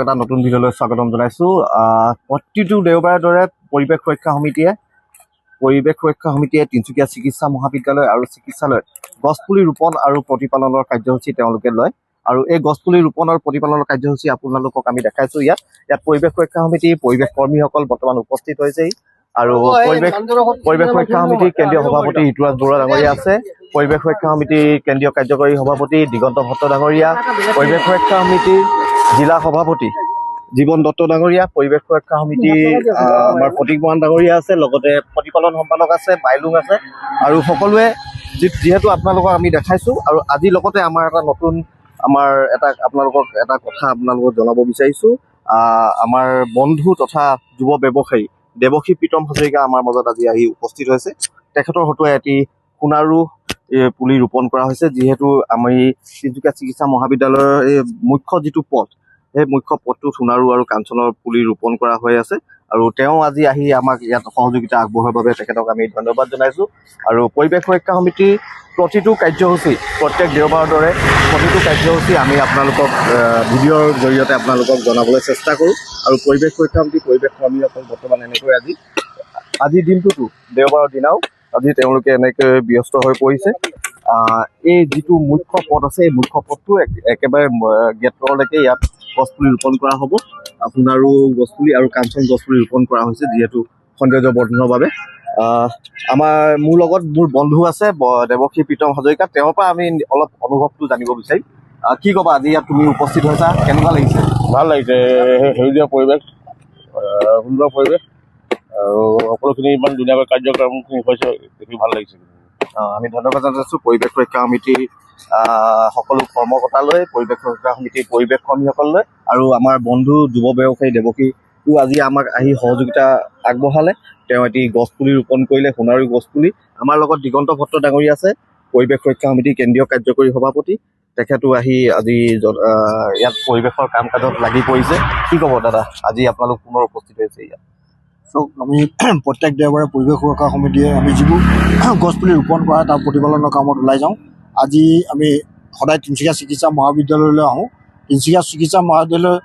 এটা নতুন ভিডিঅ'লৈ স্বাগতম জনাইছো। প্ৰতিটো দেওবাৰৰ দৰে পৰিৱেশ সুৰক্ষা সমিতিয়ে তিনিচুকীয়া চিকিৎসা মহাবিদ্যালয় আৰু চিকিৎসালয়ত গছপুলি ৰোপণ আৰু প্ৰতিপালনৰ কাৰ্যসূচী তেওঁলোকে লয়। আৰু এই গছপুলি ৰোপণ আৰু প্ৰতিপালনৰ কাৰ্যসূচী আপোনালোকক আমি দেখাইছো। ইয়াত পৰিৱেশ সুৰক্ষা সমিতিৰ পৰিৱেশ কৰ্মীসকল বৰ্তমান উপস্থিত হৈছেহি। আৰু পৰিৱেশ সুৰক্ষা সমিতিৰ কেন্দ্ৰীয় সভাপতি ঋতুৰাজ বৰুৱা ডাঙৰীয়া আছে, পৰিৱেশ সুৰক্ষা সমিতিৰ কেন্দ্ৰীয় কাৰ্যকৰী সভাপতি দিগন্ত ভট্ট ডাঙৰীয়া, পৰিৱেশ সুৰক্ষা সমিতিৰ জিলা সভাপতি জীৱন দত্ত ডাঙৰীয়া, পৰিৱেশ সুৰক্ষা সমিতিৰ আমাৰ প্ৰতীক বৰাণ ডাঙৰীয়া আছে, লগতে প্ৰতিপালন সম্পাদক আছে, বাইলুং আছে। আৰু সকলোৱে যিহেতু আপোনালোকক আমি দেখাইছো। আৰু আজিৰ লগতে আপোনালোকক এটা কথা আপোনালোকক জনাব বিচাৰিছো। আমাৰ বন্ধু তথা যুৱ ব্যৱসায়ী দেৱশী প্ৰীতম হাজৰিকা আমাৰ মাজত আজি আহি উপস্থিত হৈছে। তেখেতৰ হতুৱাই এটি সোণাৰু পুলি ৰোপণ কৰা হৈছে। যিহেতু আমি তিনিচুকীয়া চিকিৎসা মহাবিদ্যালয়ৰ এই মুখ্য যিটো পথ, সেই মুখ্য পথটোত সোণাৰু আৰু কাঞ্চনৰ পুলি ৰোপণ কৰা হৈ আছে। আৰু তেওঁ আজি আহি আমাক ইয়াত সহযোগিতা আগবঢ়োৱাৰ বাবে তেখেতক আমি ধন্যবাদ জনাইছো। আৰু পৰিৱেশ সুৰক্ষা সমিতিৰ প্ৰতিটো কাৰ্যসূচী প্ৰত্যেক দেওবাৰৰ দৰে প্ৰতিটো কাৰ্যসূচী আমি আপোনালোকক ভিডিঅ'ৰ জৰিয়তে আপোনালোকক জনাবলৈ চেষ্টা কৰোঁ। আৰু পৰিৱেশ সুৰক্ষা সমিতিৰ পৰিৱেশ কৰ্মীসকল বৰ্তমান এনেকৈ আজিৰ দিনটোতো দেওবাৰৰ দিনাও আজি তেওঁলোকে এনেকৈ ব্যস্ত হৈ পৰিছে। এই যিটো মুখ্য পথ আছে, এই মুখ্য পথটো একেবাৰে গেটলৈকে ইয়াত গছপুলি ৰোপণ কৰা হ'ব। সোণাৰু গছপুলি আৰু কাঞ্চন গছপুলি ৰোপণ কৰা হৈছে যিহেতু সৌন্দৰ্য বৰ্ধনৰ বাবে। মোৰ লগত মোৰ বন্ধু আছে দেৱশী প্ৰীতম হাজৰিকা, তেওঁৰ পৰা আমি অলপ অনুভৱটো জানিব বিচাৰিম। কি ক'বা, আজি ইয়াত তুমি উপস্থিত হৈছা, কেনেকুৱা লাগিছে? ভাল লাগিছে, সেউজীয়া পৰিৱেশ, সুন্দৰ পৰিৱেশ আৰু সকলোখিনি ইমান ধুনীয়াকৈ কাৰ্যক্ৰমখিনি হৈছে, দেখি ভাল লাগিছে। আমি ধন্যবাদ জনাইছোঁ পৰিৱেশ সুৰক্ষা সমিতিৰ সকলো কৰ্মকৰ্তালৈ, পৰিৱেশ সুৰক্ষা সমিতিৰ পৰিৱেশ কৰ্মীসকললৈ। আৰু আমাৰ বন্ধু যুৱ ব্যৱসায়ী দেৱকীও আজি আমাক আহি সহযোগিতা আগবঢ়ালে। তেওঁ এটি গছপুলি ৰোপণ কৰিলে, সোণাৰু গছপুলি। আমাৰ লগত দিগন্ত ভট্ট ডাঙৰীয়া আছে, পৰিৱেশ সুৰক্ষা সমিতিৰ কেন্দ্ৰীয় কাৰ্যকৰী সভাপতি। তেখেতো আহি আজি ইয়াত পৰিৱেশৰ কাম কাজত লাগি পৰিছে। কি ক'ব দাদা, আজি আপোনালোক পুনৰ উপস্থিত হৈছে ইয়াত? চাওক, আমি প্ৰত্যেক দেওবাৰে পৰিৱেশ সুৰক্ষা সমিতিয়ে আমি যিবোৰ গছপুলি ৰোপণ কৰা তাৰ প্ৰতিপালনৰ কামত ওলাই যাওঁ। আজি আমি সদায় তিনিচুকীয়া চিকিৎসা মহাবিদ্যালয়লৈ আহোঁ। তিনিচুকীয়া চিকিৎসা মহাবিদ্যালয়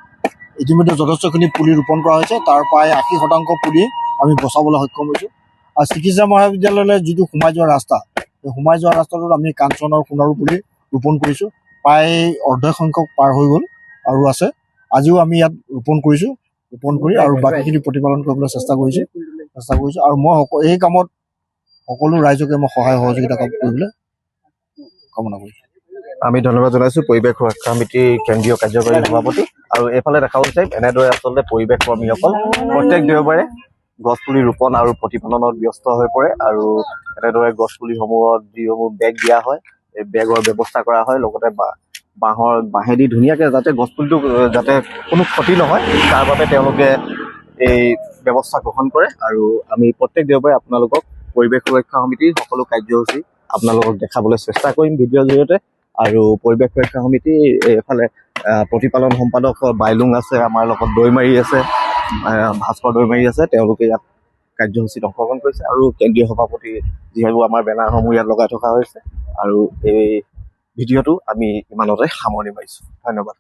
ইতিমধ্যে যথেষ্টখিনি পুলি ৰোপণ কৰা হৈছে। তাৰ প্ৰায় 80% পুলি আমি বচাবলৈ সক্ষম হৈছোঁ। আৰু চিকিৎসা মহাবিদ্যালয়লৈ যিটো সোমাই যোৱা ৰাস্তা, সেই সোমাই যোৱা ৰাস্তাটোত আমি কাঞ্চন আৰু সোণাৰু পুলি ৰোপণ কৰিছোঁ। প্ৰায় অৰ্ধসংখ্যক পাৰ হৈ গ'ল আৰু আছে। আজিও আমি ইয়াত ৰোপণ কৰিছোঁ, ৰোপণ কৰি আৰু বাকীখিনি প্ৰতিপালন কৰিবলৈ চেষ্টা কৰিছোঁ। আৰু মই এই কামত সকলো ৰাইজকে মই সহায় সহযোগিতা কৰিবলৈ কামনা কৰিছোঁ। আমি ধন্যবাদ জনাইছোঁ পৰিৱেশ সুৰক্ষা সমিতিৰ কেন্দ্ৰীয় কাৰ্যকৰী সভাপতি। আৰু এইফালে দেখা হৈছে এনেদৰে আচলতে পৰিৱেশ কৰ্মীসকল প্ৰত্যেক দেওবাৰে গছপুলি ৰোপণ আৰু প্ৰতিপালনত ব্যস্ত হৈ পৰে। আৰু এনেদৰে গছপুলিসমূহত যিসমূহ বেগ দিয়া হয়, এই বেগৰ ব্যৱস্থা কৰা হয়। লগতে বাঁহেদি ধুনীয়াকৈ যাতে গছপুলিটো যাতে কোনো ক্ষতি নহয়, তাৰ বাবে তেওঁলোকে এই ব্যৱস্থা গ্ৰহণ কৰে। আৰু আমি প্ৰত্যেক দেওবাৰে আপোনালোকক পৰিৱেশ সুৰক্ষা সমিতিৰ সকলো কাৰ্যসূচী আপোনালোকক দেখাবলৈ চেষ্টা কৰিম ভিডিঅ'ৰ জৰিয়তে। আৰু পৰিৱেশ সুৰক্ষা সমিতি এইফালে প্ৰতিপালন সম্পাদক বাইলুং আছে, আমাৰ লগত দৈমাৰী আছে, ভাস্কৰ দৈমাৰী আছে, তেওঁলোকে ইয়াত কাৰ্যসূচীত অংশগ্ৰহণ কৰিছে। আৰু কেন্দ্ৰীয় সভাপতি যিহেতু আমাৰ বেনাৰসমূহ ইয়াত লগাই থকা হৈছে। আৰু এই ভিডিঅ'টো আমি ইমানতে সামৰণি মাৰিছোঁ। ধন্যবাদ।